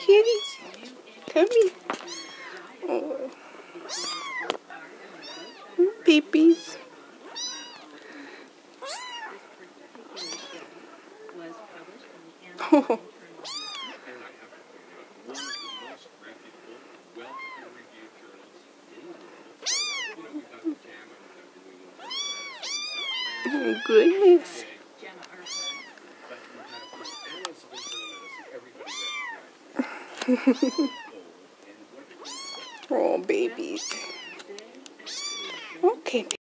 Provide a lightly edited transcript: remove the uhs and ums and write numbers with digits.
kitties. Come here. Oh. Peepees. Oh. Oh, goodness. Oh, babies. Okay.